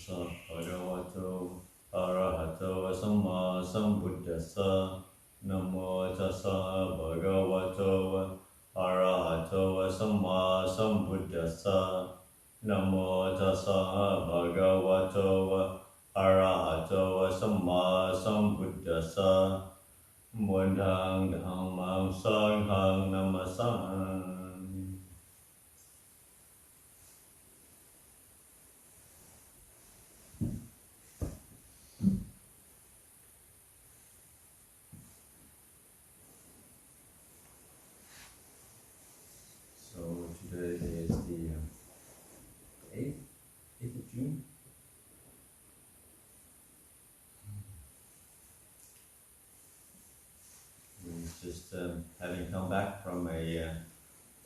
tassa bhagavato arahato samma sambuddhassa. Namo tassa bhagavato arahato samma sambuddhassa. Namo tassa bhagavato arahato samma sambuddhassa. Buddhang dhammang sanghang namasami. So today is the 8th of June. We're just having come back from the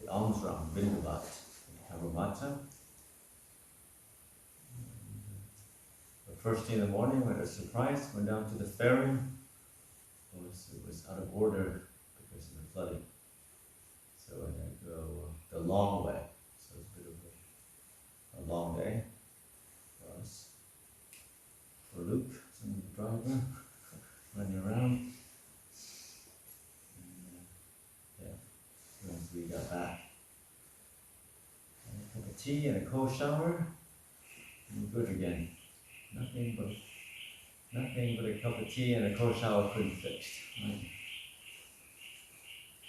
alms round, Vindhavat, Khemavaro. First thing in the morning, we had a surprise, went down to the ferry. It was out of order because of the flooding. So I had to go the long way. So it's a bit of a long day for us. For Luke, some of the driver, running around. And once we got back, a cup of tea and a cold shower, and we're good again. Nothing but a cup of tea and a cold shower couldn't fix. Right?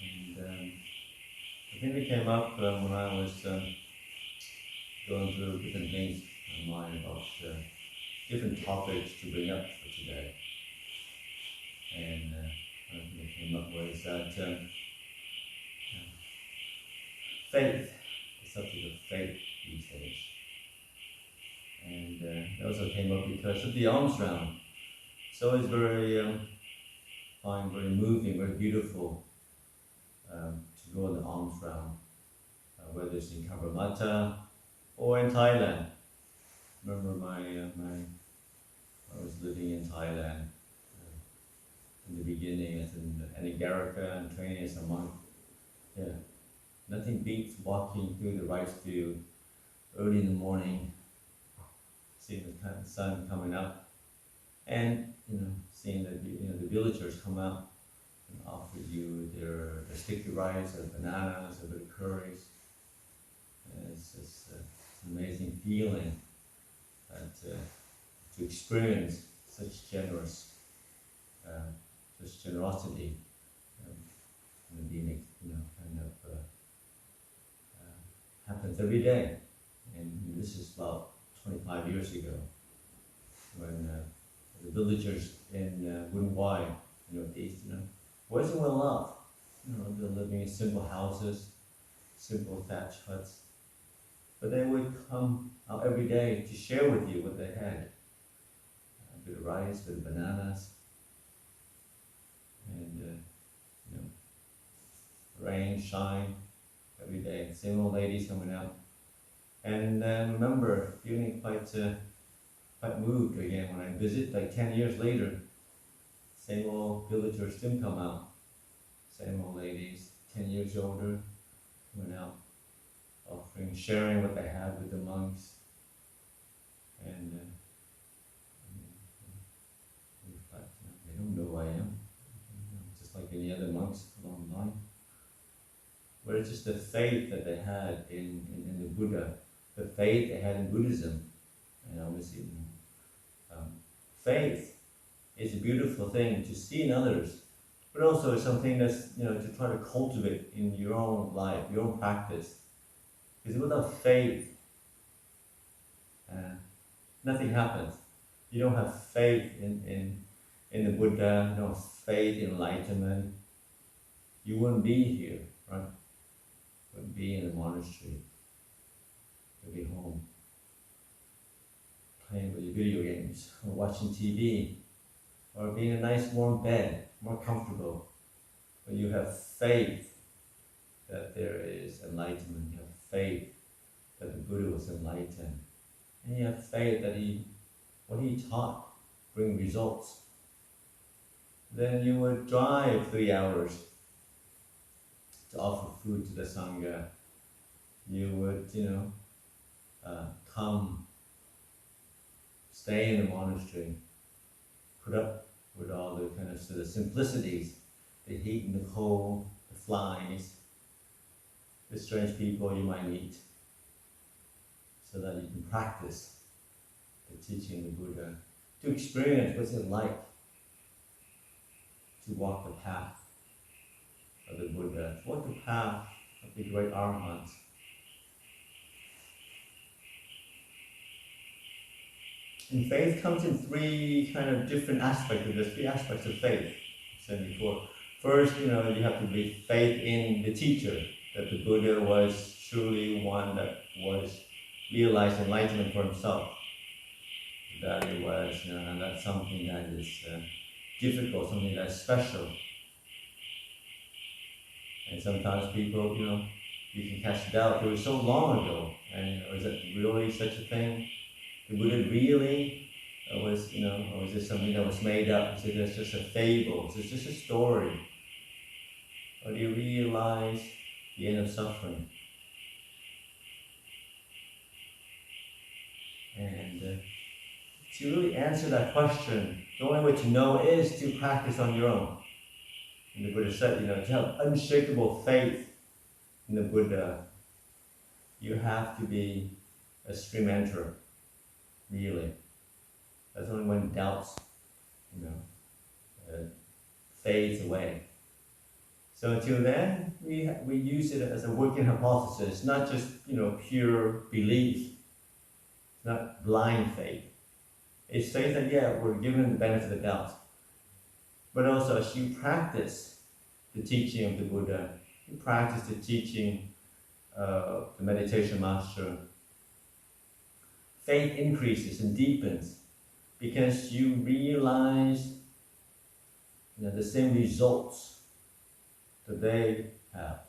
And the thing that came up when I was going through different things in my mind about different topics to bring up for today. And one thing that came up was that faith, the subject of faith these days. And it also came up because of the alms round. So it's very, find very moving, very beautiful to go on the alms round, whether it's in Khemavaro or in Thailand. Remember I was living in Thailand in the beginning as an Anagarika and training as a monk. Yeah, nothing beats walking through the rice field early in the morning, seeing the sun coming up, and seeing the villagers come out and offer you their sticky rice, their bananas, a bit of curries. And it's just an amazing feeling that to experience such generosity, and being happens every day. And this is about 25 years ago, when the villagers in Wunwai, Northeast, wasn't well off. They're living in simple houses, simple thatch huts. But they would come out every day to share with you what they had. A bit of rice, a bit of bananas, and rain, shine, every day. Same old ladies coming out. And remember feeling quite moved again when I visit, like 10 years later. Same old villagers still come out. Same old ladies, 10 years older, coming out, offering, sharing what they had with the monks. And reflect, they don't know who I am. Just like any other monks along the line. But it's just the faith that they had in the Buddha, the faith they had in Buddhism. And obviously, faith is a beautiful thing to see in others, but also it's something that's, to try to cultivate in your own life, your own practice. Because without faith, nothing happens. You don't have faith in the Buddha, you don't have faith in enlightenment, you wouldn't be here, right? Wouldn't be in the monastery. You'd be home, playing with your video games, or watching TV, or being in a nice warm bed, more comfortable. But you have faith that there is enlightenment. You have faith that the Buddha was enlightened. And you have faith that what he taught bring results. Then you would drive 3 hours to offer food to the Sangha. You would, come stay in the monastery, put up with all the kind of sort of simplicities, the heat and the cold, the flies, the strange people you might meet, so that you can practice the teaching of the Buddha, to experience what's it like to walk the path of the Buddha, to walk the path of the great Arahants. And faith comes in three kind of different aspects of this, three aspects of faith, I said before. First, you have to be faith in the teacher, that the Buddha was truly one that was realized enlightenment for himself. That it was, and that's something that is difficult, something that's special. And sometimes people, you can cast doubt. It was so long ago, and is it really such a thing? The Buddha really was, or was this something that was made up? Is it just a fable? Is it just a story? Or do you realize the end of suffering? And to really answer that question, the only way to know is to practice on your own. And the Buddha said, to have unshakable faith in the Buddha, you have to be a stream enterer, really. That's only when doubts, fades away. So until then, we use it as a working hypothesis, not just, pure belief. It's not blind faith. It's faith that, we're given the benefit of the doubt. But also, as you practice the teaching of the Buddha, you practice the teaching of the meditation master, faith increases and deepens because you realize the same results that they have.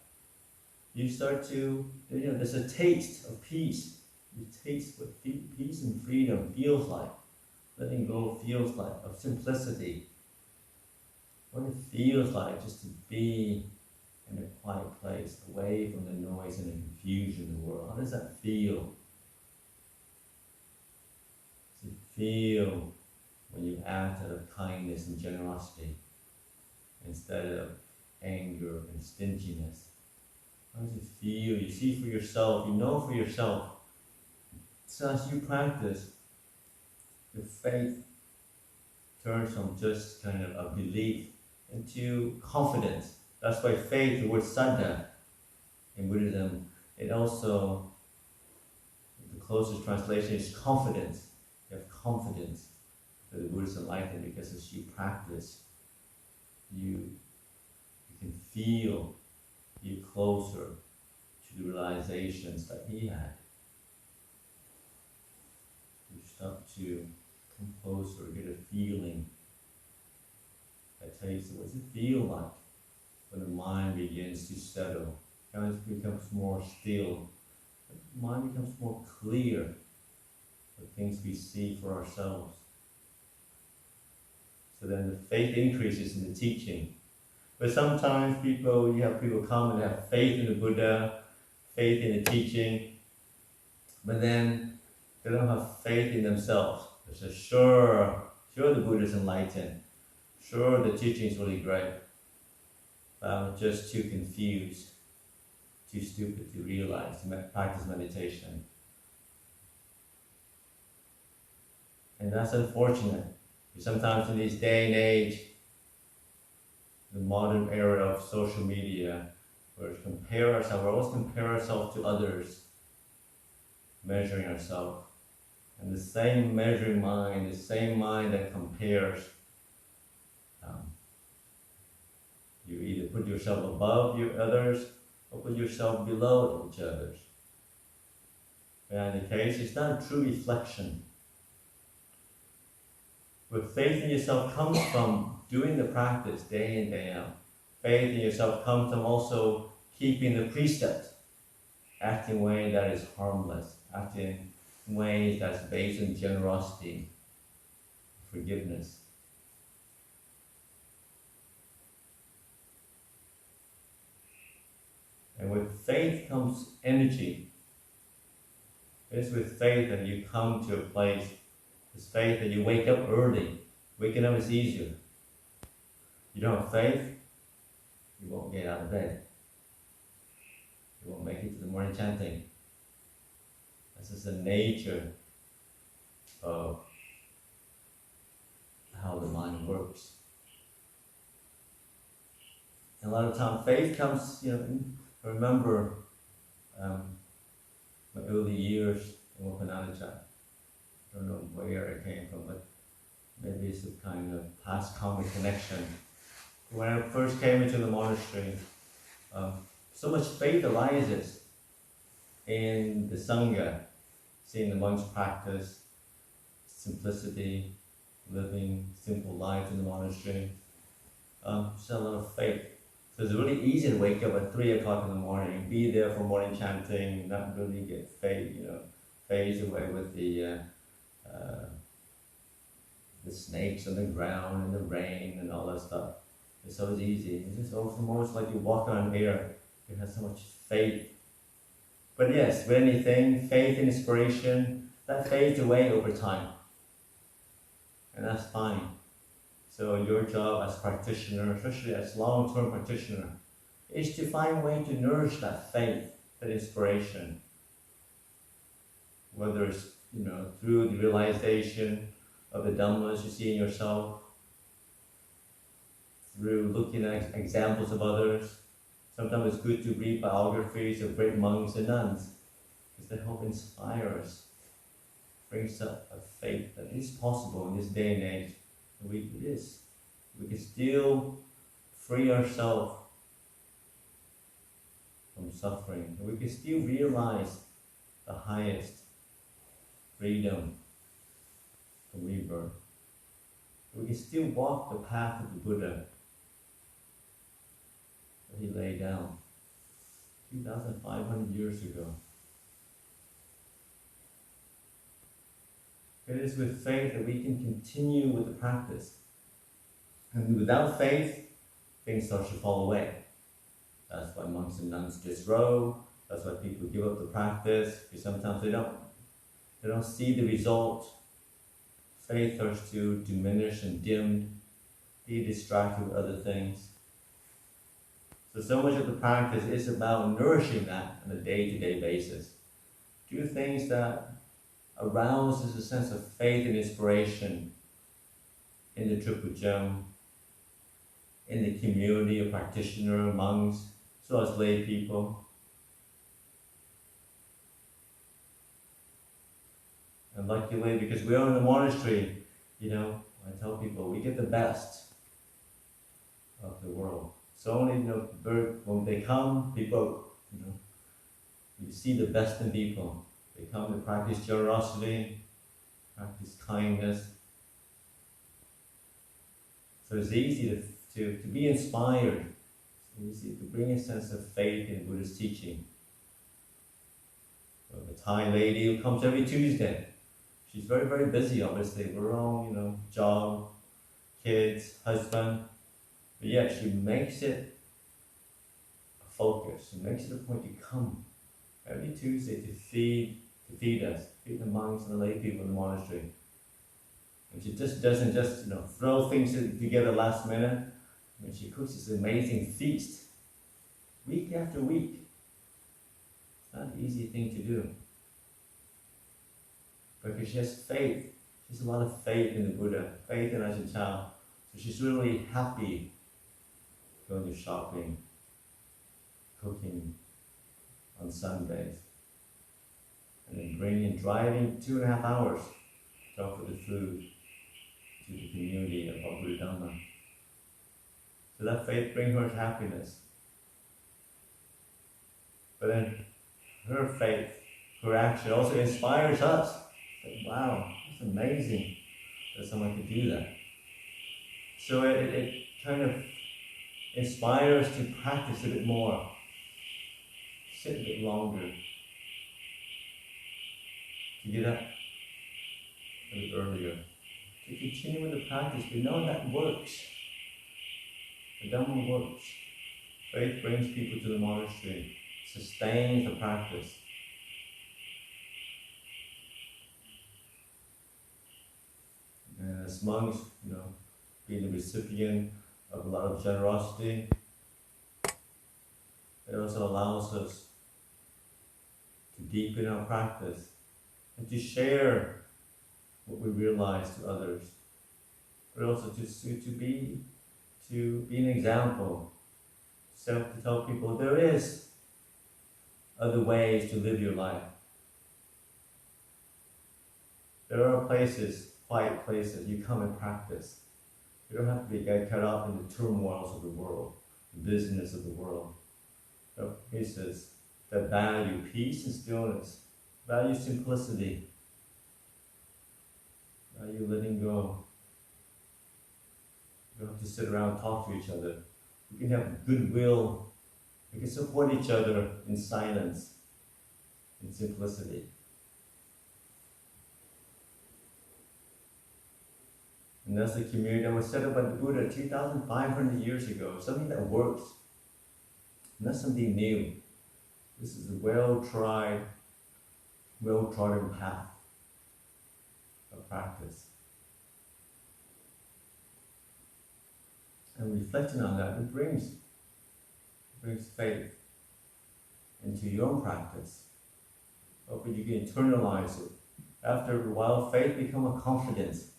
You start to, there's a taste of peace. You taste what peace and freedom feels like. Letting go feels like, of simplicity. What it feels like just to be in a quiet place, away from the noise and the confusion of the world. How does that feel? Does it feel when you act out of kindness and generosity instead of anger and stinginess? How does it feel? You see for yourself, you know for yourself. So as you practice, the faith turns from just kind of a belief into confidence. That's why faith, the word saddha in Buddhism, it also, the closest translation is confidence. You have confidence that the Buddha is enlightened because as you practice, you can feel you closer to the realizations that he had. You start to come closer, get a feeling that takes it. What does it feel like when the mind begins to settle? It becomes more still. The mind becomes more clear. The things we see for ourselves. So then the faith increases in the teaching. But sometimes you have people come and have faith in the Buddha, faith in the teaching, but then they don't have faith in themselves. They say, sure the Buddha is enlightened. Sure, the teaching is really great. But I'm just too confused, too stupid to realize, to practice meditation. And that's unfortunate. Sometimes in this day and age, the modern era of social media, where we always compare ourselves to others, measuring ourselves. And the same measuring mind, the same mind that compares, you either put yourself above your others or put yourself below each other's. And in the case, it's not a true reflection. But faith in yourself comes from doing the practice day in, day out. Faith in yourself comes from also keeping the precept, acting in a way that is harmless, acting in ways that's based on generosity, forgiveness. And with faith comes energy. It's with faith that you come to a place There's faith that you wake up early. Waking up is easier. You don't have faith, you won't get out of bed. You won't make it to the morning chanting. This is the nature of how the mind works. And a lot of time, faith comes, I remember my early years in Ajahn. I don't know where it came from, but maybe it's a kind of past karmic connection. When I first came into the monastery, so much faith arises in the Sangha, seeing the monks practice, simplicity, living simple lives in the monastery. Just a lot of faith. So it's really easy to wake up at 3 o'clock in the morning, be there for morning chanting, not really get phased away with the snakes on the ground and the rain and all that stuff. It's so easy. It's just almost like you walk on air. You have so much faith. But yes, with anything, faith and inspiration, that fades away over time. And that's fine. So your job as practitioner, especially as long-term practitioner, is to find a way to nourish that faith, that inspiration. Whether it's through the realization of the Dhammas you see in yourself, through looking at examples of others. Sometimes it's good to read biographies of great monks and nuns, because they help inspire us, brings up a faith that is possible in this day and age. We can still free ourselves from suffering. We can still realize the highest freedom from rebirth. We can still walk the path of the Buddha that he laid down 2,500 years ago. It is with faith that we can continue with the practice. And without faith, things start to fall away. That's why monks and nuns disrobe. That's why people give up the practice, because sometimes they don't see the result. Faith starts to diminish and dim, be distracted with other things. So much of the practice is about nourishing that on a day-to-day basis. Do things that arouses a sense of faith and inspiration in the Triple Gem, in the community of practitioners, monks, as well as lay people. And luckily, because we are in the monastery, I tell people we get the best of the world. So only, when they come, people, you see the best in people. They come to practice generosity, practice kindness. So it's easy to be inspired. It's easy to bring a sense of faith in Buddha's teaching. So the Thai lady who comes every Tuesday, she's very, very busy, obviously. We're all, job, kids, husband. But yet she makes it a focus. She makes it a point to come every Tuesday to feed us, feed the monks and the lay people in the monastery. And she just doesn't throw things together last minute. She cooks this amazing feast, week after week. It's not an easy thing to do. Because she has faith. She has a lot of faith in the Buddha, faith in Ajahn. So she's really happy going to shopping, cooking on Sundays, and then driving 2.5 hours to offer the food to the community of Buddha Dhamma. So that faith brings her happiness. But then her faith, her action also inspires us. Like, wow, it's amazing that someone could do that. So it kind of inspires to practice a bit more, sit a bit longer, to get up a bit earlier, to continue with the practice. We know that works. The Dhamma works. Faith brings people to the monastery, sustains the practice. And as monks, being the recipient of a lot of generosity, it also allows us to deepen our practice and to share what we realize to others, but also to be an example, to tell people there is other ways to live your life. There are places, quiet places, you come and practice. You don't have to get caught up in the turmoils of the world, the business of the world. There are places that value peace and stillness, value simplicity, value letting go. You don't have to sit around and talk to each other. You can have goodwill. You can support each other in silence, in simplicity. And that's the community that was set up by the Buddha 2,500 years ago, something that works, not something new. This is a well-tried, well-trodden path of practice. And reflecting on that, it brings faith into your own practice. Hopefully you can internalize it. After a while, faith becomes a confidence.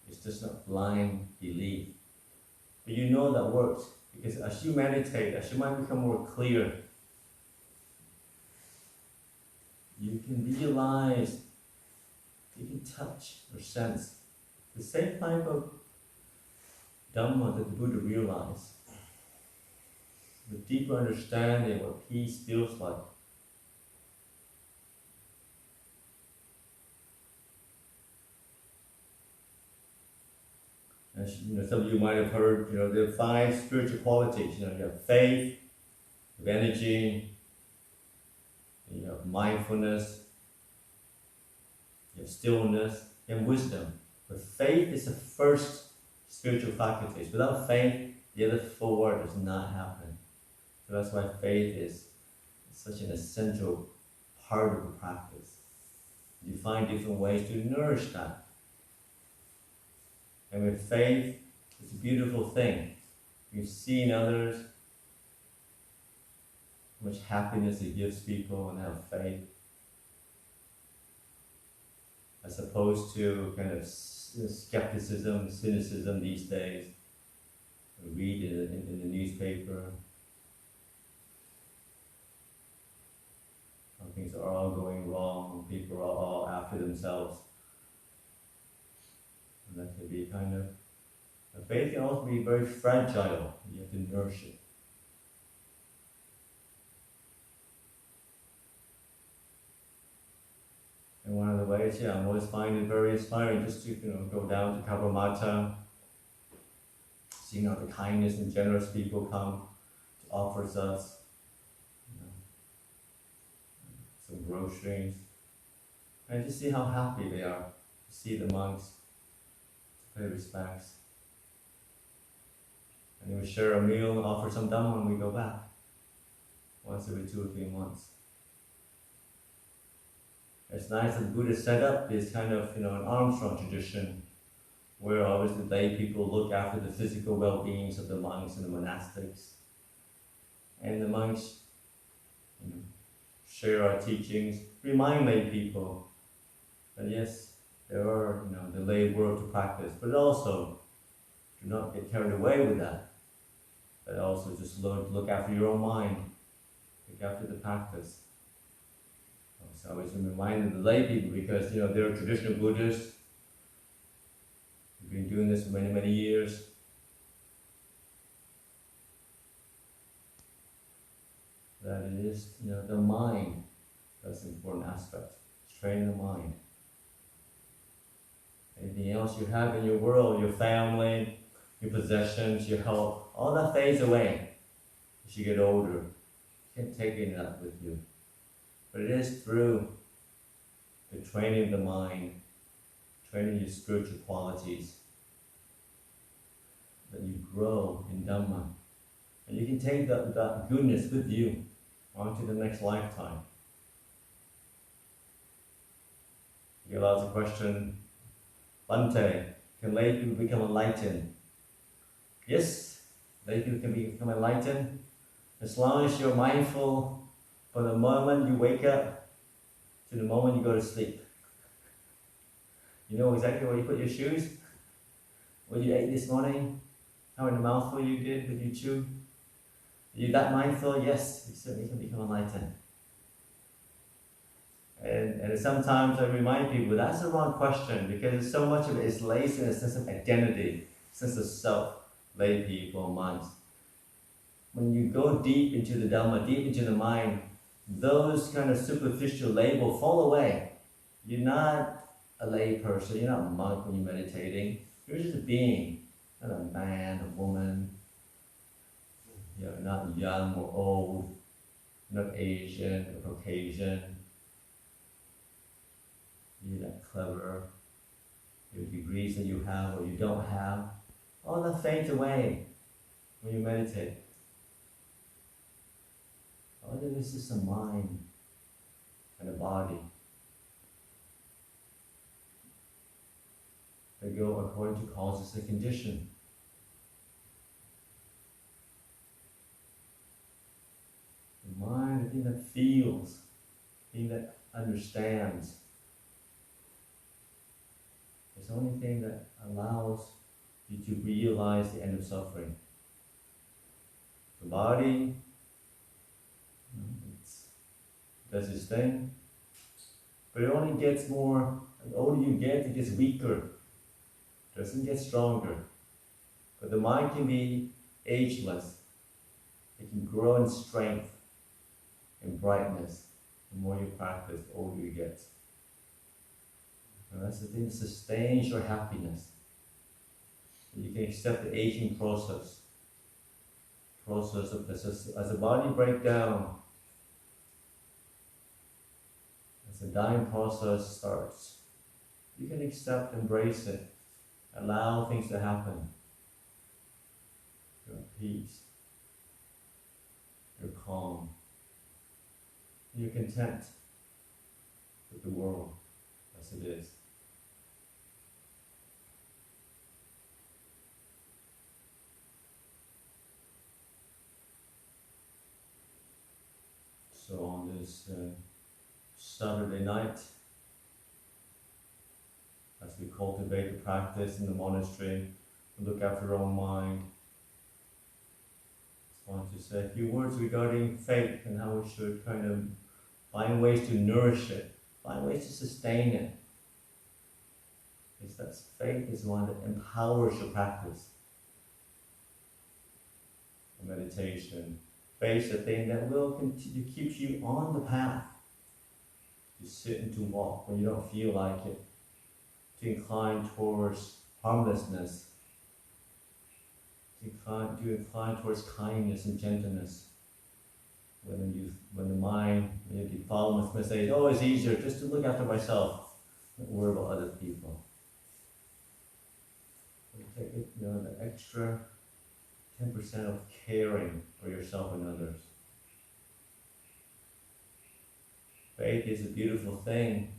It's just not blind belief. But you know that works, because as you meditate, as your mind becomes more clear, you can realize, you can touch or sense the same type of Dhamma that the Buddha realized. With deeper understanding of what peace feels like. As some of you might have heard, there are 5 spiritual qualities. You have faith, you have energy, you have mindfulness, you have stillness, and wisdom. But faith is the first spiritual faculties. Without faith, the other 4 does not happen. So that's why faith is such an essential part of the practice. You find different ways to nourish that. And with faith, it's a beautiful thing. You've seen others, how much happiness it gives people when they have faith, as opposed to kind of skepticism, cynicism these days. We read in the newspaper how things are all going wrong, people are all after themselves. And that can be kind of, faith can also be very fragile. You have to nourish it. And one of the ways, I'm always finding it very inspiring just to, go down to Karamata, seeing how the kindness and generous people come to offer us, some groceries, and just see how happy they are to see the monks, to pay respects. And then we share a meal and offer some Dhamma when we go back, once every 2 or 3 months. It's nice that the Buddha set up this kind of, an Armstrong tradition, where obviously lay people look after the physical well-beings of the monks and the monastics. And the monks, share our teachings, remind lay people that yes, there are, the lay world to practice, but also do not get carried away with that. But also just look after your own mind, look after the practice. So I was reminding the lay people because, they're traditional Buddhists. We've been doing this for many, many years. That it is, the mind, that's an important aspect. Train the mind. Anything else you have in your world, your family, your possessions, your health, all that fades away as you get older. You can't take any of that with you. But it is through the training of the mind, training your spiritual qualities, that you grow in Dhamma. And you can take that goodness with you onto the next lifetime. You get lots of questions, Bante, can lay people become enlightened? Yes, lay people can become enlightened as long as you're mindful from the moment you wake up to the moment you go to sleep. You know exactly where you put your shoes, what you ate this morning, how many mouthful you did, did you chew? Are you that mindful? Yes, you certainly can become enlightened. And sometimes I remind people that's the wrong question because so much of it is laced in a sense of identity, sense of self, lay people, monks. When you go deep into the Dhamma, deep into the mind, those kind of superficial labels fall away. You're not a lay person, you're not a monk when you're meditating. You're just a being, not a man, a woman. You're not young or old, not Asian or Caucasian. You're not clever. Your degrees that you have or you don't have, all that fades away when you meditate. All that is just a mind and a body. They go according to causes and condition. The mind, the thing that feels, the thing that understands, is the only thing that allows you to realize the end of suffering. The body, it does its thing, but it only gets more, the older you get, it gets weaker. It doesn't get stronger. But the mind can be ageless. It can grow in strength, in brightness. The more you practice, the older you get. And that's the thing that sustains your happiness. You can accept the aging process of this. As the body breaks down, as the dying process starts, you can accept, embrace it, allow things to happen. You're at peace. You're calm. You're content with the world as it is. So on this Saturday night, as we cultivate the practice in the monastery, we look after our own mind, I just want to say a few words regarding faith and how we should kind of find ways to nourish it, find ways to sustain it. Because that faith is one that empowers your practice. Meditation. Faith is the thing that will continue, keeps you on the path. To sit and to walk when you don't feel like it. To incline towards harmlessness. To incline towards kindness and gentleness. When the mind, when you defilement with mistakes, oh, it's easier just to look after myself, not worry about other people. So take it, the extra 10% of caring for yourself and others. Faith is a beautiful thing,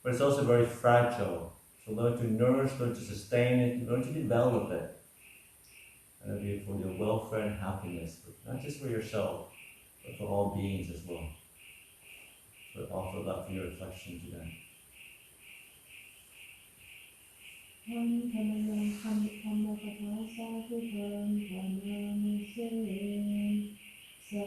but it's also very fragile. So learn to nourish, learn to sustain it, learn to develop it. And it'll be for your welfare and happiness, but not just for yourself, but for all beings as well. So offer that for your reflection today. Sa